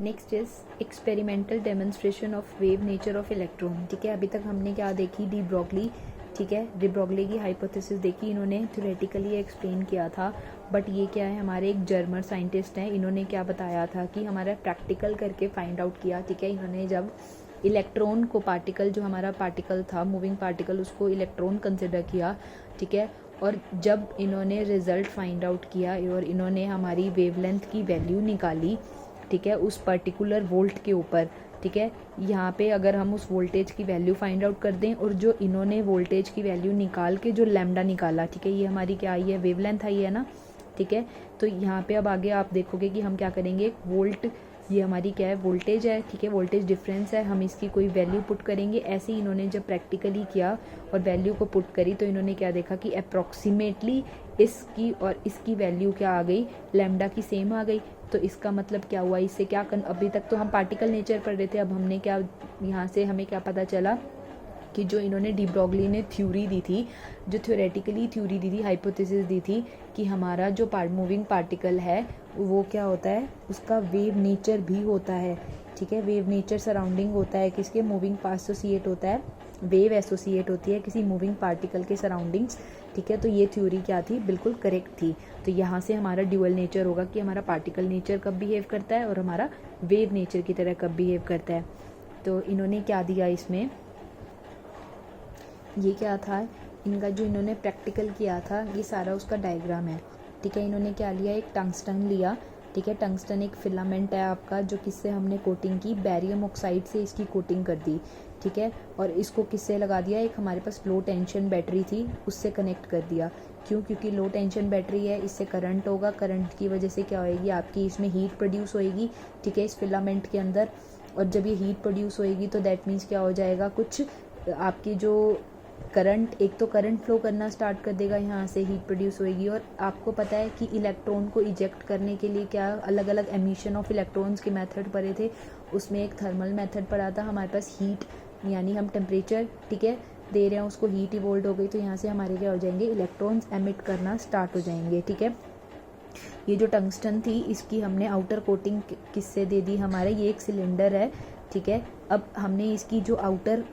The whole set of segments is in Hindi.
Next is experimental demonstration of wave nature of electron. ठीक है, अभी तक हमने क्या देखी, डी ब्रॉगली, ठीक है, डी ब्रॉगली की हाइपोथेसिस देखी, इन्होंने थ्योरेटिकली एक्सप्लेन किया था। बट ये क्या है, हमारे एक जर्मन साइंटिस्ट हैं, इन्होंने क्या बताया था कि हमारा प्रैक्टिकल करके फाइंड आउट किया। ठीक है, इन्होंने जब इलेक्ट्रॉन को, पार्टिकल जो हमारा पार्टिकल था, मूविंग पार्टिकल, उसको इलेक्ट्रॉन कंसिडर किया। ठीक है, और जब इन्होंने रिजल्ट फाइंड आउट किया और इन्होंने हमारी वेवलेंथ की वैल्यू निकाली, ठीक है, उस पर्टिकुलर वोल्ट के ऊपर। ठीक है, यहाँ पे अगर हम उस वोल्टेज की वैल्यू फाइंड आउट कर दें और जो इन्होंने वोल्टेज की वैल्यू निकाल के जो लैम्डा निकाला, ठीक है, ये हमारी क्या आई है, वेवलेंथ आई है ना। ठीक है, तो यहाँ पे अब आगे आप देखोगे कि हम क्या करेंगे, वोल्ट, ये हमारी क्या है, वोल्टेज है। ठीक है, वोल्टेज डिफरेंस है, हम इसकी कोई वैल्यू पुट करेंगे। ऐसे ही इन्होंने जब प्रैक्टिकली किया और वैल्यू को पुट करी तो इन्होंने क्या देखा कि अप्रॉक्सीमेटली इसकी और इसकी वैल्यू क्या आ गई, लैम्डा की सेम आ गई। तो इसका मतलब क्या हुआ, इससे क्या अभी तक तो हम पार्टिकल नेचर पढ़ रहे थे, अब हमने क्या, यहाँ से हमें क्या पता चला कि जो इन्होंने डी ब्रॉगली ने थ्योरी दी थी, जो थ्योरेटिकली थ्योरी दी थी, हाइपोथेसिस दी थी कि हमारा जो मूविंग पार्टिकल है वो क्या होता है, उसका वेव नेचर भी होता है। ठीक है, वेव नेचर सराउंडिंग होता है किसके, मूविंग एसोसिएट होता है, वेव एसोसिएट होती है किसी मूविंग पार्टिकल के सराउंडिंग्स। ठीक है, तो ये थ्योरी क्या थी, बिल्कुल करेक्ट थी। तो यहाँ से हमारा ड्यूअल नेचर होगा कि हमारा पार्टिकल नेचर कब बिहेव करता है और हमारा वेव नेचर की तरह कब बिहेव करता है। तो इन्होंने क्या दिया इसमें, ये क्या था, इनका जो इन्होंने प्रैक्टिकल किया था, ये सारा उसका डायग्राम है। ठीक है, इन्होंने क्या लिया, एक टंगस्टन लिया। ठीक है, टंगस्टन एक फिलामेंट है आपका, जो किससे हमने कोटिंग की, बैरियम ऑक्साइड से इसकी कोटिंग कर दी। ठीक है, और इसको किससे लगा दिया, एक हमारे पास लो टेंशन बैटरी थी, उससे कनेक्ट कर दिया। क्यों, क्योंकि लो टेंशन बैटरी है, इससे करंट होगा, करंट की वजह से क्या होएगी, आपकी इसमें हीट प्रोड्यूस होएगी। ठीक है, इस फिलामेंट के अंदर, और जब ये हीट प्रोड्यूस होएगी तो दैट मीन्स क्या हो जाएगा, कुछ आपकी जो करंट, एक तो करंट फ्लो करना स्टार्ट कर देगा, यहाँ से हीट प्रोड्यूस होएगी। और आपको पता है कि इलेक्ट्रॉन को इजेक्ट करने के लिए क्या अलग अलग एमिशन ऑफ इलेक्ट्रॉन्स के मेथड पढ़े थे, उसमें एक थर्मल मेथड पढ़ा था, हमारे पास हीट, यानी हम टेम्परेचर, ठीक है, दे रहे हैं उसको, हीट इवोल्व हो गई तो यहाँ से हमारे क्या हो जाएंगे, इलेक्ट्रॉन्स एमिट करना स्टार्ट हो जाएंगे। ठीक है, ये जो टंगस्टन थी इसकी हमने आउटर कोटिंग किससे दे दी, हमारे ये एक सिलेंडर है। ठीक है, अब हमने इसकी जो आउटर,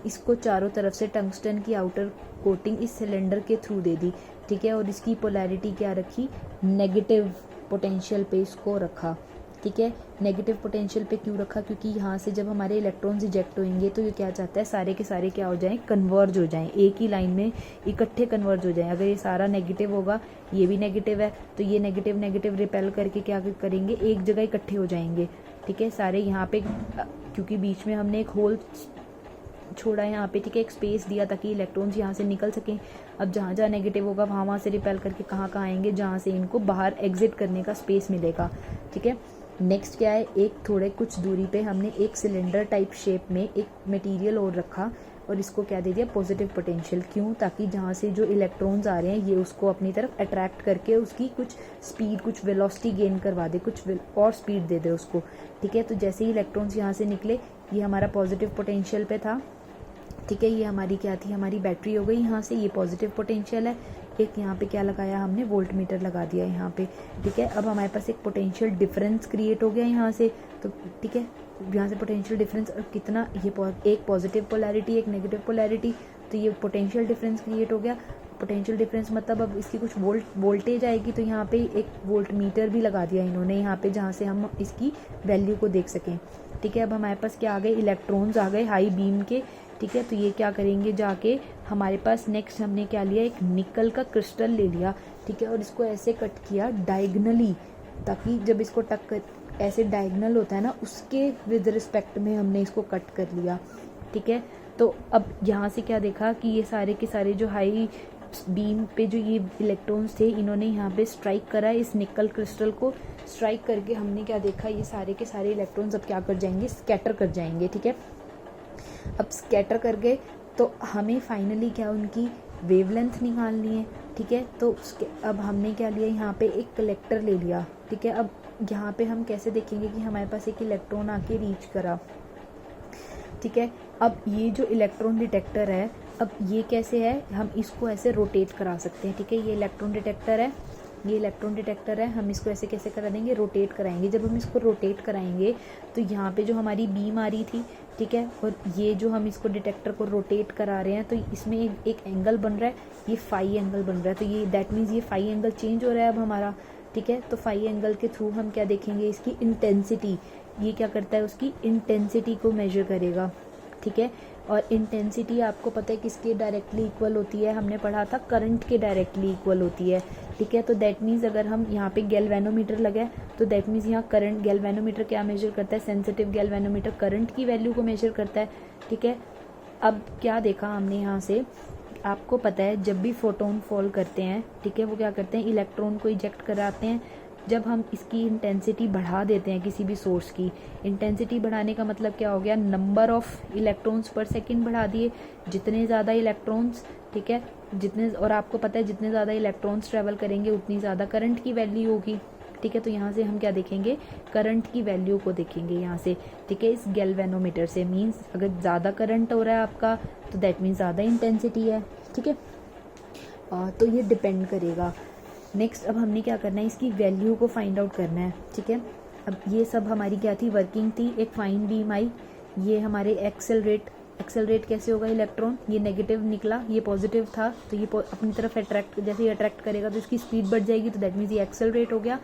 इसको चारों तरफ से टंगस्टन की आउटर कोटिंग इस सिलेंडर के थ्रू दे दी। ठीक है, और इसकी पोलैरिटी क्या रखी, नेगेटिव पोटेंशियल पे इसको रखा। ठीक है, नेगेटिव पोटेंशियल पे क्यों रखा, क्योंकि यहाँ से जब हमारे इलेक्ट्रॉन्स इजेक्ट होंगे तो ये क्या चाहता है, सारे के सारे क्या हो जाएं, कन्वर्ज हो जाएं, एक ही लाइन में इकट्ठे कन्वर्ज हो जाएं। अगर ये सारा नेगेटिव होगा, ये भी नेगेटिव है, तो ये नेगेटिव नेगेटिव रिपेल करके क्या करेंगे, एक जगह इकट्ठे हो जाएंगे। ठीक है, सारे यहाँ पे, क्योंकि बीच में हमने एक होल छोड़ा है यहाँ पे, ठीक है, एक स्पेस दिया ताकि इलेक्ट्रॉन्स यहाँ से निकल सकें। अब जहाँ जहाँ नेगेटिव होगा वहाँ से रिपेल करके कहाँ कहाँ आएंगे, जहाँ से इनको बाहर एग्जिट करने का स्पेस मिलेगा। ठीक है, नेक्स्ट क्या है, एक थोड़े कुछ दूरी पे हमने एक सिलेंडर टाइप शेप में एक मटेरियल और रखा और इसको क्या दे दिया, पॉजिटिव पोटेंशियल। क्यों, ताकि जहाँ से जो इलेक्ट्रॉन्स आ रहे हैं ये उसको अपनी तरफ अट्रैक्ट करके उसकी कुछ स्पीड, कुछ वेलोसिटी गेन करवा दे, कुछ और स्पीड दे दे उसको। ठीक है, तो जैसे ही इलेक्ट्रॉन्स यहाँ से निकले, ये हमारा पॉजिटिव पोटेंशियल पे था। ठीक है, ये हमारी क्या थी, हमारी बैटरी हो गई, यहाँ से ये पॉजिटिव पोटेंशियल है। एक यहाँ पे क्या लगाया हमने, वोल्ट मीटर लगा दिया यहाँ पे। ठीक है, अब हमारे पास एक पोटेंशियल डिफरेंस क्रिएट हो गया यहाँ से। तो ठीक है, यहाँ से पोटेंशियल डिफरेंस, और कितना, ये एक पॉजिटिव पोलैरिटी, एक नेगेटिव पोलैरिटी, तो ये पोटेंशियल डिफरेंस क्रिएट हो गया। पोटेंशियल डिफरेंस मतलब अब इसकी कुछ वोल्टेज आएगी, तो यहाँ पे एक वोल्ट मीटर भी लगा दिया इन्होंने यहाँ पे, जहाँ से हम इसकी वैल्यू को देख सकें। ठीक है, अब हमारे पास क्या आ गए, इलेक्ट्रॉन्स आ गए हाई बीम के। ठीक है, तो ये क्या करेंगे, जाके हमारे पास नेक्स्ट हमने क्या लिया, एक निकल का क्रिस्टल ले लिया। ठीक है, और इसको ऐसे कट किया डायगनली, ताकि जब इसको ऐसे डायगनल होता है ना, उसके विद रिस्पेक्ट में हमने इसको कट कर लिया। ठीक है, तो अब यहाँ से क्या देखा कि ये सारे के सारे जो हाई बीम पे जो ये इलेक्ट्रॉन्स थे, इन्होंने यहाँ पे स्ट्राइक करा है इस निकल क्रिस्टल को। स्ट्राइक करके हमने क्या देखा, ये सारे के सारे इलेक्ट्रॉन्स अब क्या कर जाएंगे, स्कैटर कर जाएंगे। ठीक है, अब स्कैटर कर गए तो हमें फाइनली क्या, उनकी वेवलेंथ निकालनी है। ठीक है, तो अब हमने क्या लिया, यहाँ पे एक कलेक्टर ले लिया। ठीक है, अब यहाँ पे हम कैसे देखेंगे कि हमारे पास एक इलेक्ट्रॉन आके रीच करा। ठीक है, अब ये जो इलेक्ट्रॉन डिटेक्टर है, अब ये कैसे है, हम इसको ऐसे रोटेट करा सकते हैं। ठीक है, ये इलेक्ट्रॉन डिटेक्टर है, ये इलेक्ट्रॉन डिटेक्टर है, हम इसको ऐसे कैसे करा देंगे, रोटेट कराएंगे। जब हम इसको रोटेट कराएंगे तो यहाँ पे जो हमारी बीम आ रही थी, ठीक है, और ये जो हम इसको डिटेक्टर को रोटेट करा रहे हैं तो इसमें एक एंगल बन रहा है, ये फाई एंगल बन रहा है। तो ये दैट मीन्स ये फाई एंगल चेंज हो रहा है अब हमारा, ठीक है। तो फाई एंगल के थ्रू हम क्या देखेंगे, इसकी इंटेंसिटी, ये क्या करता है, उसकी इंटेंसिटी को मेजर करेगा, ठीक है। और इंटेंसिटी आपको पता है किसके डायरेक्टली इक्वल होती है, हमने पढ़ा था करंट के डायरेक्टली इक्वल होती है, ठीक है। तो दैट मीन्स अगर हम यहाँ पे गैल्वेनोमीटर लगाए तो दैट मीन्स यहाँ करंट, गैल्वेनोमीटर क्या मेजर करता है, सेंसिटिव गैल्वेनोमीटर करंट की वैल्यू को मेजर करता है, ठीक है। अब क्या देखा हमने यहाँ से, आपको पता है जब भी फोटोन फॉल करते हैं, ठीक है, वो क्या करते हैं, इलेक्ट्रॉन को इजेक्ट कराते हैं। जब हम इसकी इंटेंसिटी बढ़ा देते हैं किसी भी सोर्स की, इंटेंसिटी बढ़ाने का मतलब क्या हो गया, नंबर ऑफ इलेक्ट्रॉन्स पर सेकंड बढ़ा दिए, जितने ज़्यादा इलेक्ट्रॉन्स, ठीक है, जितने, और आपको पता है जितने ज़्यादा इलेक्ट्रॉन्स ट्रेवल करेंगे उतनी ज़्यादा करंट की वैल्यू होगी, ठीक है। तो यहाँ से हम क्या देखेंगे, करंट की वैल्यू को देखेंगे यहाँ से, ठीक है, इस गैल्वेनोमीटर से। मीन्स अगर ज़्यादा करंट हो रहा है आपका तो दैट मीन्स ज़्यादा इंटेंसिटी है, ठीक है। तो ये डिपेंड करेगा। नेक्स्ट अब हमने क्या करना है, इसकी वैल्यू को फाइंड आउट करना है, ठीक है। अब ये सब हमारी क्या थी, वर्किंग थी, एक फाइन बीम आई, ये हमारे एक्सेलरेट कैसे होगा इलेक्ट्रॉन, ये नेगेटिव निकला, ये पॉजिटिव था, तो ये अपनी तरफ अट्रैक्ट, जैसे ही अट्रैक्ट करेगा तो इसकी स्पीड बढ़ जाएगी, तो दैट मीन्स ये एक्सेलरेट हो गया,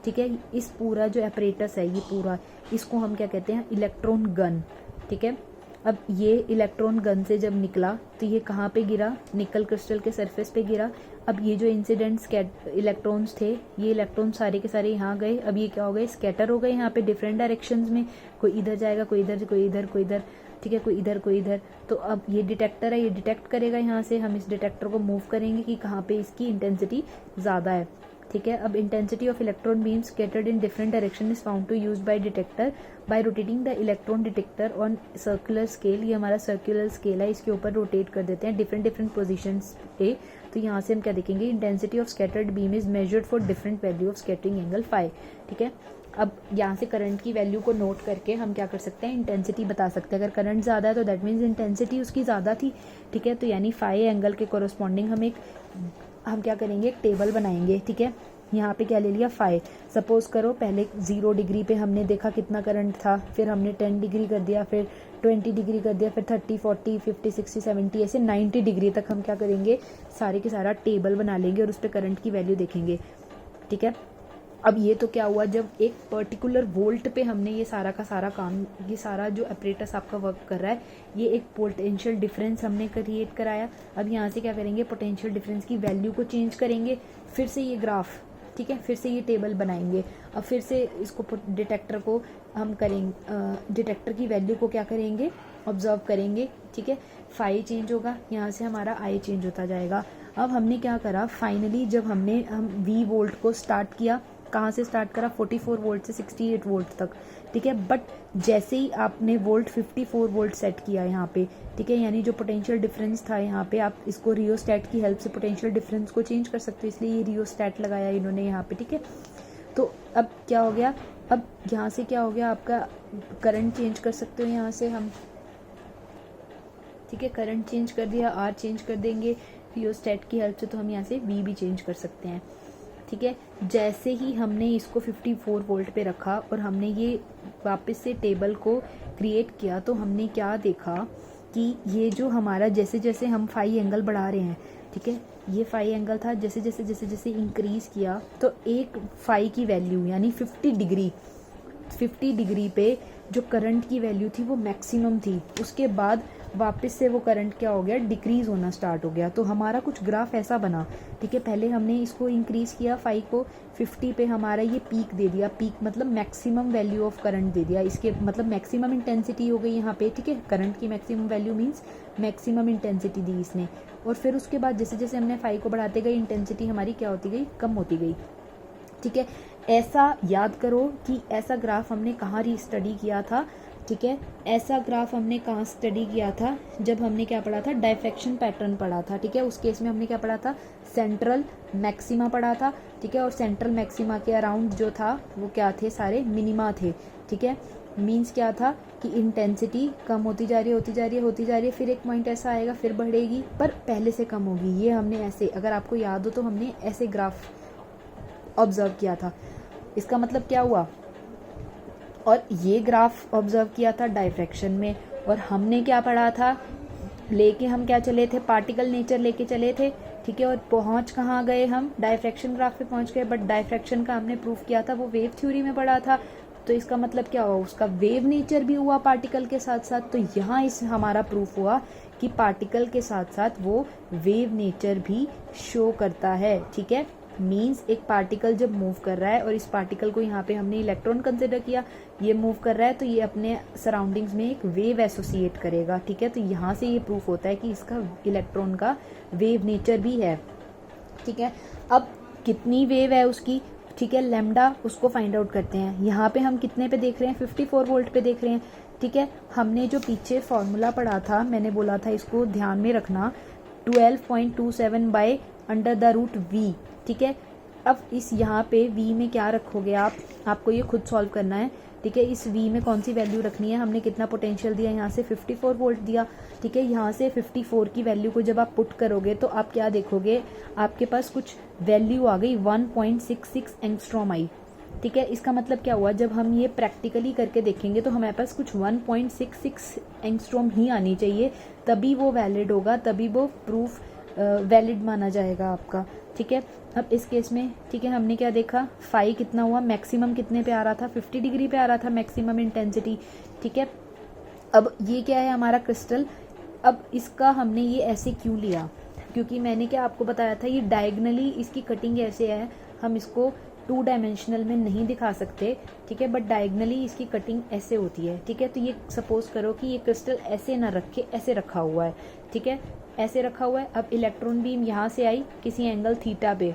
ठीक है। इस पूरा जो एपरेटस है, ये पूरा, इसको हम क्या कहते हैं, इलेक्ट्रॉन गन, ठीक है। अब ये इलेक्ट्रॉन गन से जब निकला तो ये कहाँ पे गिरा, निकल क्रिस्टल के सरफेस पे गिरा। अब ये जो इंसिडेंट्स इलेक्ट्रॉन्स थे, ये इलेक्ट्रॉन सारे के सारे यहाँ गए। अब ये क्या हो गए, स्कैटर हो गए यहाँ पे डिफरेंट डायरेक्शंस में, कोई इधर जाएगा, कोई इधर, कोई इधर, कोई इधर, ठीक है, कोई इधर, कोई इधर। तो अब ये डिटेक्टर है, ये डिटेक्ट करेगा यहाँ से, हम इस डिटेक्टर को मूव करेंगे कि कहाँ पे इसकी इंटेंसिटी ज़्यादा है, ठीक है। अब intensity of electron beam scattered in different direction is found to use by detector by rotating the electron detector on circular scale. ये हमारा सर्कुलर स्केल है, इसके ऊपर रोटेट कर देते हैं डिफरेंट पोजीशंस पे। तो यहाँ से हम क्या देखेंगे, intensity of scattered beam is measured for different value of scattering angle phi, ठीक है। अब यहाँ से करंट की वैल्यू को नोट करके हम क्या कर सकते हैं, इंटेंसिटी बता सकते हैं। अगर करंट ज़्यादा है तो दैट मीन्स इंटेंसिटी उसकी ज़्यादा थी, ठीक है। तो यानी फाई एंगल के कोरोस्पॉन्डिंग हम क्या करेंगे, एक टेबल बनाएंगे, ठीक है। यहाँ पे क्या ले लिया, फाई। सपोज करो पहले 0 डिग्री पे हमने देखा कितना करंट था, फिर हमने 10 डिग्री कर दिया, फिर 20 डिग्री कर दिया, फिर 30, 40, 50, 60, 70, ऐसे 90 डिग्री तक हम क्या करेंगे, सारे के सारा टेबल बना लेंगे और उस पर करंट की वैल्यू देखेंगे, ठीक है। अब ये तो क्या हुआ, जब एक पर्टिकुलर वोल्ट पे हमने ये सारा का सारा काम, ये सारा जो ऑपरेटस आपका वर्क कर रहा है, ये एक पोटेंशियल डिफरेंस हमने क्रिएट कराया। अब यहाँ से क्या करेंगे, पोटेंशियल डिफरेंस की वैल्यू को चेंज करेंगे, फिर से ये ग्राफ, ठीक है, फिर से ये टेबल बनाएंगे। अब फिर से इसको डिटेक्टर को हम करेंगे, डिटेक्टर की वैल्यू को क्या करेंगे, ऑब्जर्व करेंगे, ठीक है। फाई चेंज होगा, यहाँ से हमारा आई चेंज होता जाएगा। अब हमने क्या करा, फाइनली जब हम वी वोल्ट को स्टार्ट किया, कहाँ से स्टार्ट करा, 44 वोल्ट से 68 वोल्ट तक, ठीक है। बट जैसे ही आपने वोल्ट 54 वोल्ट सेट किया यहाँ पे, ठीक है, यानी जो पोटेंशियल डिफरेंस था यहाँ पे, आप इसको रियोस्टैट की हेल्प से पोटेंशियल डिफरेंस को चेंज कर सकते हो, इसलिए ये रियोस्टैट लगाया इन्होंने यहाँ पे, ठीक है। तो अब क्या हो गया, अब यहाँ से क्या हो गया, आपका करंट चेंज कर सकते हो यहाँ से हम, ठीक है, करंट चेंज कर दिया, आर चेंज कर देंगे रियोस्टैट की हेल्प से, तो हम यहाँ से वी भी चेंज कर सकते हैं, ठीक है। जैसे ही हमने इसको 54 वोल्ट पे रखा और हमने ये वापस से टेबल को क्रिएट किया, तो हमने क्या देखा कि ये जो हमारा जैसे जैसे हम फाई एंगल बढ़ा रहे हैं, ठीक है, ये फाई एंगल था, जैसे जैसे इंक्रीज किया तो एक फाई की वैल्यू यानी 50 डिग्री पे जो करंट की वैल्यू थी वो मैक्सिमम थी। उसके बाद वापस से वो करंट क्या हो गया, डिक्रीज होना स्टार्ट हो गया। तो हमारा कुछ ग्राफ ऐसा बना, ठीक है। पहले हमने इसको इंक्रीज किया, 5 को 50 पे हमारा ये पीक दे दिया, पीक मतलब मैक्सिमम वैल्यू ऑफ करंट दे दिया, इसके मतलब मैक्सिमम इंटेंसिटी हो गई यहाँ पे, ठीक है। करंट की maximum value means maximum intensity दी इसने। और फिर उसके बाद जैसे जैसे हमने 5 को बढ़ाते गए, इंटेंसिटी हमारी क्या होती गई, कम होती गई, ठीक है। ऐसा याद करो कि ऐसा ग्राफ हमने कहाँ स्टडी किया था, ठीक है। ऐसा ग्राफ हमने कहाँ स्टडी किया था, जब हमने क्या पढ़ा था, डाइफ्रैक्शन पैटर्न पढ़ा था, ठीक है। उस केस में हमने क्या पढ़ा था, सेंट्रल मैक्सिमा पढ़ा था, ठीक है। और सेंट्रल मैक्सिमा के अराउंड जो था वो क्या थे, सारे मिनिमा थे, ठीक है। मीन्स क्या था कि इंटेंसिटी कम होती जा रही है, फिर एक पॉइंट ऐसा आएगा फिर बढ़ेगी, पर पहले से कम होगी। ये हमने ऐसे, अगर आपको याद हो तो हमने ऐसे ग्राफ ऑब्जर्व किया था। इसका मतलब क्या हुआ, और ये ग्राफ ऑब्जर्व किया था डायफ्रैक्शन में, और हमने क्या पढ़ा था, लेके हम क्या चले थे, पार्टिकल नेचर लेके चले थे, ठीक है। और पहुंच कहाँ गए हम, डायफ्रैक्शन ग्राफ पे पहुंच गए, बट डायफ्रैक्शन का हमने प्रूफ किया था वो वेव थ्योरी में पढ़ा था। तो इसका मतलब क्या हुआ, उसका वेव नेचर भी हुआ पार्टिकल के साथ साथ। तो यहाँ इस हमारा प्रूफ हुआ कि पार्टिकल के साथ साथ वो वेव नेचर भी शो करता है, ठीक है। मीन्स एक पार्टिकल जब मूव कर रहा है, और इस पार्टिकल को यहाँ पे हमने इलेक्ट्रॉन कंसिडर किया, ये मूव कर रहा है, तो ये अपने सराउंडिंग्स में एक वेव एसोसिएट करेगा, ठीक है। तो यहाँ से ये प्रूफ होता है कि इसका इलेक्ट्रॉन का वेव नेचर भी है, ठीक है। अब कितनी वेव है उसकी, ठीक है, लैम्डा, उसको फाइंड आउट करते हैं। यहाँ पे हम कितने पे देख रहे हैं, 54 वोल्ट पे देख रहे हैं, ठीक है। हमने जो पीछे फॉर्मूला पढ़ा था, मैंने बोला था इसको ध्यान में रखना, 12.27 by under the root V, ठीक है। अब इस यहाँ पे v में क्या रखोगे आप, आपको ये खुद सॉल्व करना है, ठीक है। इस v में कौन सी वैल्यू रखनी है, हमने कितना पोटेंशियल दिया, यहाँ से 54 वोल्ट दिया, ठीक है। यहाँ से 54 की वैल्यू को जब आप पुट करोगे तो आप क्या देखोगे, आपके पास कुछ वैल्यू आ गई 1.66 एंगस्ट्रॉम आई, ठीक है। इसका मतलब क्या हुआ, जब हम ये प्रैक्टिकली करके देखेंगे तो हमारे पास कुछ 1.66 एंगस्ट्रॉम ही आनी चाहिए, तभी वो वैलिड होगा, तभी वो प्रूफ वैलिड माना जाएगा आपका, ठीक है। अब इस केस में, ठीक है, हमने क्या देखा, फाई कितना हुआ, मैक्सिमम कितने पे आ रहा था, 50 डिग्री पे आ रहा था मैक्सिमम इंटेंसिटी, ठीक है। अब ये क्या है हमारा क्रिस्टल, अब इसका हमने ये ऐसे क्यों लिया, क्योंकि मैंने क्या आपको बताया था, ये डायगनली इसकी कटिंग ऐसे है, हम इसको 2 डायमेंशनल में नहीं दिखा सकते, ठीक है, बट डायगनली इसकी कटिंग ऐसे होती है, ठीक है। तो ये सपोज करो कि ये क्रिस्टल ऐसे ना रखे, ऐसे रखा हुआ है, ठीक है, ऐसे रखा हुआ है। अब इलेक्ट्रॉन बीम यहाँ से आई किसी एंगल थीटा पे,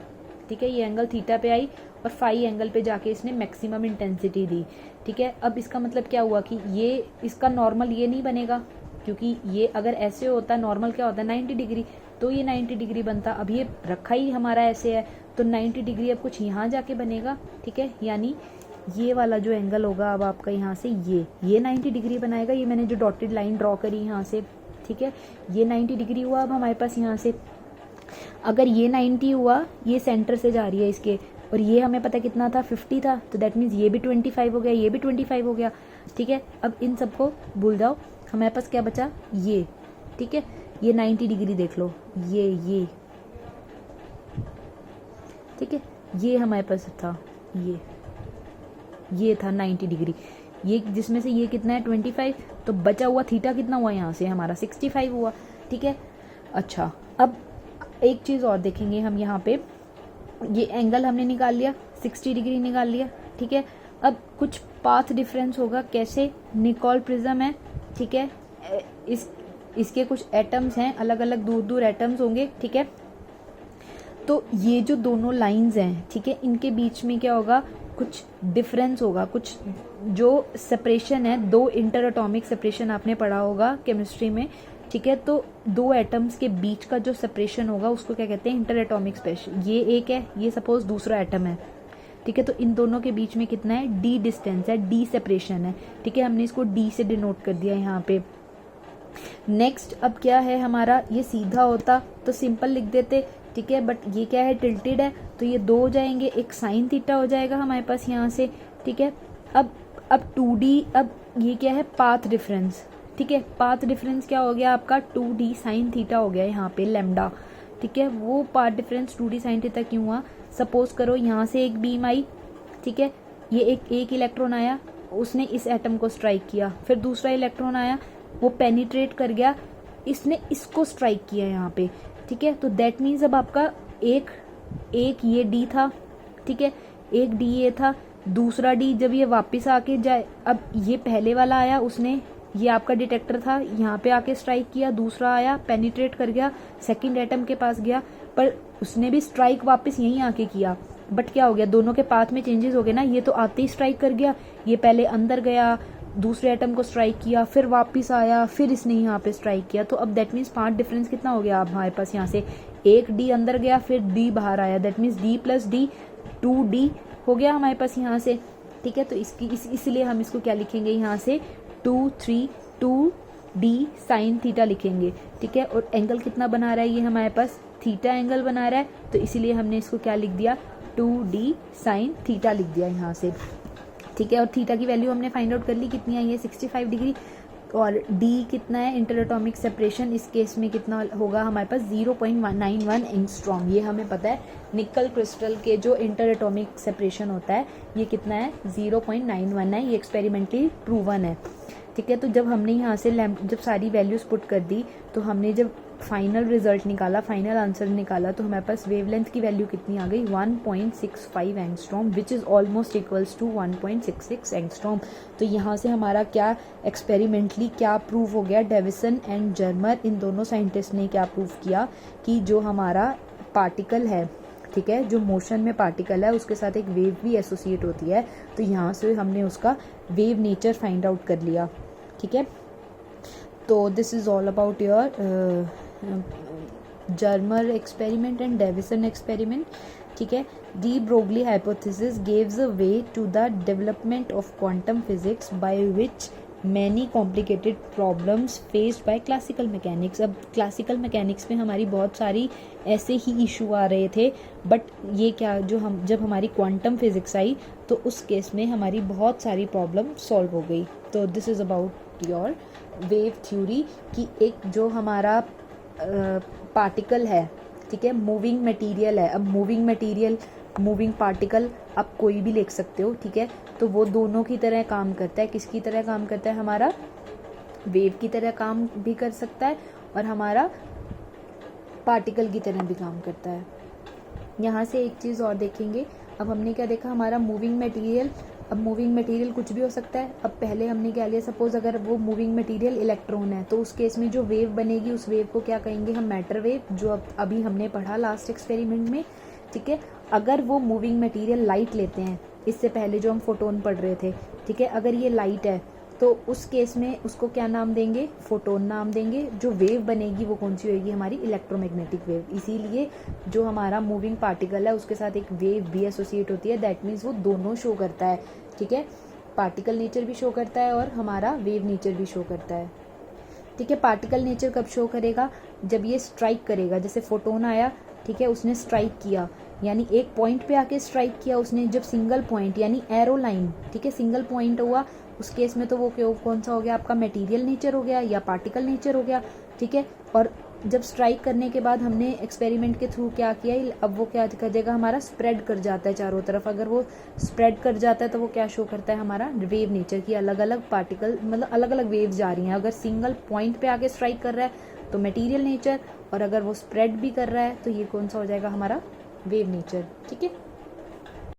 ठीक है, ये एंगल थीटा पे आई और फाई एंगल पे जाके इसने मैक्सिमम इंटेंसिटी दी, ठीक है। अब इसका मतलब क्या हुआ कि ये इसका नॉर्मल ये नहीं बनेगा, क्योंकि ये अगर ऐसे होता, नॉर्मल क्या होता है 90 डिग्री, तो ये 90 डिग्री बनता, अब ये रखा ही हमारा ऐसे है, तो 90 डिग्री अब कुछ यहाँ जाके बनेगा, ठीक है। यानी ये वाला जो एंगल होगा अब आपका यहाँ से ये 90 डिग्री बनाएगा, ये मैंने जो डॉटेड लाइन ड्रॉ करी यहाँ से, ठीक है, ये 90 डिग्री हुआ। अब हमारे पास यहाँ से अगर ये 90 हुआ, ये सेंटर से जा रही है इसके, और ये हमें पता कितना था 50 था, तो दैट मीन्स ये भी 25 हो गया, ये भी 25 हो गया, ठीक है। अब इन सबको भूल जाओ, हमारे पास क्या बचा, ये, ठीक है, ये 90 डिग्री देख लो, ये ठीक है, ये हमारे पास था, ये था 90 डिग्री, ये जिसमें से ये कितना है 25, तो बचा हुआ थीटा कितना हुआ यहाँ से हमारा 65 हुआ, ठीक है। अच्छा, अब एक चीज़ और देखेंगे हम, यहाँ पे ये एंगल हमने निकाल लिया, 60 डिग्री निकाल लिया, ठीक है। अब कुछ पाथ डिफरेंस होगा, कैसे, निकोल प्रिज्म है, ठीक है, इसके कुछ एटम्स हैं, अलग अलग दूर दूर एटम्स होंगे, ठीक है। तो ये जो दोनों लाइंस हैं, ठीक है, इनके बीच में क्या होगा, कुछ डिफरेंस होगा, कुछ जो सेपरेशन है, 2 इंटर एटॉमिक सेपरेशन आपने पढ़ा होगा केमिस्ट्री में, ठीक है। तो 2 एटम्स के बीच का जो सेपरेशन होगा उसको क्या कहते हैं, इंटर एटॉमिक सेपरेशन। ये एक है, ये सपोज दूसरा एटम है, ठीक है, तो इन दोनों के बीच में कितना है, डी डिस्टेंस है, डी सेपरेशन है, ठीक है, हमने इसको डी से डिनोट कर दिया यहाँ पे। नेक्स्ट अब क्या है हमारा, ये सीधा होता तो सिंपल लिख देते, ठीक है, बट ये क्या है, टिल्टेड है, तो ये 2 हो जाएंगे, एक साइन थीटा हो जाएगा हमारे पास यहाँ से, ठीक है। अब 2D, अब ये क्या है, पाथ डिफरेंस, ठीक है, पाथ डिफरेंस क्या हो गया आपका, 2D साइन थीटा हो गया यहाँ पे लैम्डा, ठीक है। वो path difference 2D sine theta क्यों हुआ, सपोज करो यहाँ से एक बीम आई, ठीक है, ये एक इलेक्ट्रॉन आया, उसने इस एटम को स्ट्राइक किया, फिर दूसरा इलेक्ट्रॉन आया, वो पेनिट्रेट कर गया, इसने इसको स्ट्राइक किया यहाँ पे, ठीक है। तो दैट मीन्स अब आपका एक ये डी था, ठीक है, एक डी ये था, दूसरा डी जब ये वापस आके जाए, अब ये पहले वाला आया, उसने, ये आपका डिटेक्टर था, यहाँ पे आके स्ट्राइक किया, दूसरा आया, पेनिट्रेट कर गया, सेकंड एटम के पास गया, पर उसने भी स्ट्राइक वापस यहीं आके किया, बट क्या हो गया, दोनों के पाथ में चेंजेस हो गए ना, ये तो आते ही स्ट्राइक कर गया, ये पहले अंदर गया, दूसरे एटम को स्ट्राइक किया, फिर वापस आया, फिर इसने यहाँ पे स्ट्राइक किया, तो अब दैट मीन्स पाथ डिफरेंस कितना हो गया, अब हमारे पास यहाँ से एक डी अंदर गया, फिर डी बाहर आया, that means D plus D 2D हो गया हमारे पास यहाँ से, ठीक है। तो इसलिए हम इसको क्या लिखेंगे, यहाँ से 2D साइन थीटा लिखेंगे, ठीक है। और एंगल कितना बना रहा है ये हमारे पास, थीटा एंगल बना रहा है, तो इसीलिए हमने इसको क्या लिख दिया, 2d साइन थीटा लिख दिया यहाँ से, ठीक है। और थीटा की वैल्यू हमने फाइंड आउट कर ली, कितनी आई है 65 डिग्री। और d कितना है इंटर एटॉमिक सेपरेशन, इस केस में कितना होगा हमारे पास 0.91 एंगस्ट्रॉम। ये हमें पता है निकल क्रिस्टल के जो इंटर एटॉमिक सेपरेशन होता है ये कितना है 0.91 है, ये एक्सपेरिमेंटली प्रूवन है, ठीक है। तो जब हमने यहाँ से जब सारी वैल्यूज पुट कर दी तो हमने जब फाइनल रिजल्ट निकाला, फाइनल आंसर निकाला, तो हमारे पास वेवलेंथ की वैल्यू कितनी आ गई 1.65 angstrom, which is almost equals to 1.66 angstrom. तो यहाँ से हमारा क्या एक्सपेरिमेंटली क्या प्रूव हो गया, डेविसन एंड जर्मर इन दोनों साइंटिस्ट ने क्या प्रूव किया कि जो हमारा पार्टिकल है, ठीक है, जो मोशन में पार्टिकल है उसके साथ एक वेव भी एसोसिएट होती है। तो यहाँ से हमने उसका वेव नेचर फाइंड आउट कर लिया, ठीक है। तो this is all about your Germer experiment and Davisson experiment, ठीक है। De Broglie hypothesis gives a way to the development of quantum physics by which many complicated problems faced by classical mechanics. अब क्लासिकल मैकेनिक्स में हमारी बहुत सारी ऐसे ही इशू आ रहे थे, बट ये क्या जो हम जब हमारी क्वांटम फिजिक्स आई तो उस केस में हमारी बहुत सारी प्रॉब्लम सॉल्व हो गई। तो this is about your wave theory कि एक जो हमारा पार्टिकल है, ठीक है, मूविंग मटेरियल है। अब मूविंग मटेरियल, मूविंग पार्टिकल आप कोई भी लिख सकते हो, ठीक है। तो वो दोनों की तरह काम करता है, किसकी तरह काम करता है, हमारा वेव की तरह काम भी कर सकता है और हमारा पार्टिकल की तरह भी काम करता है। यहाँ से एक चीज़ और देखेंगे, अब हमने क्या देखा, हमारा मूविंग मटेरियल। अब मूविंग मटेरियल कुछ भी हो सकता है। अब पहले हमने क्या लिया, सपोज अगर वो मूविंग मटेरियल इलेक्ट्रॉन है तो उस केस में जो वेव बनेगी उस वेव को क्या कहेंगे हम, मैटर वेव, जो अभी हमने पढ़ा लास्ट एक्सपेरिमेंट में, ठीक है। अगर वो मूविंग मटेरियल लाइट लेते हैं, इससे पहले जो हम फोटोन पढ़ रहे थे, ठीक है, अगर ये लाइट है तो उस केस में उसको क्या नाम देंगे, फोटोन नाम देंगे। जो वेव बनेगी वो कौन सी होगी, हमारी इलेक्ट्रोमैग्नेटिक वेव। इसीलिए जो हमारा मूविंग पार्टिकल है उसके साथ एक वेव भी एसोसिएट होती है, दैट मीन्स वो दोनों शो करता है, ठीक है। पार्टिकल नेचर भी शो करता है और हमारा वेव नेचर भी शो करता है, ठीक है। पार्टिकल नेचर कब शो करेगा, जब ये स्ट्राइक करेगा, जैसे फोटोन आया, ठीक है, उसने स्ट्राइक किया, यानी एक पॉइंट पे आके स्ट्राइक किया उसने, जब सिंगल पॉइंट यानी एरो लाइन, ठीक है, सिंगल पॉइंट हुआ उस केस में तो वो कौन सा हो गया आपका, मटेरियल नेचर हो गया या पार्टिकल नेचर हो गया, ठीक है। और जब स्ट्राइक करने के बाद हमने एक्सपेरिमेंट के थ्रू क्या किया, अब वो क्या कर देगा, हमारा स्प्रेड कर जाता है चारों तरफ। अगर वो स्प्रेड कर जाता है तो वो क्या शो करता है, हमारा वेव नेचर की अलग अलग पार्टिकल, मतलब अलग अलग वेव्स जा रही हैं। अगर सिंगल पॉइंट पे आके स्ट्राइक कर रहा है तो मटेरियल नेचर, और अगर वो स्प्रेड भी कर रहा है तो ये कौन सा हो जाएगा, हमारा वेव नेचर, ठीक है।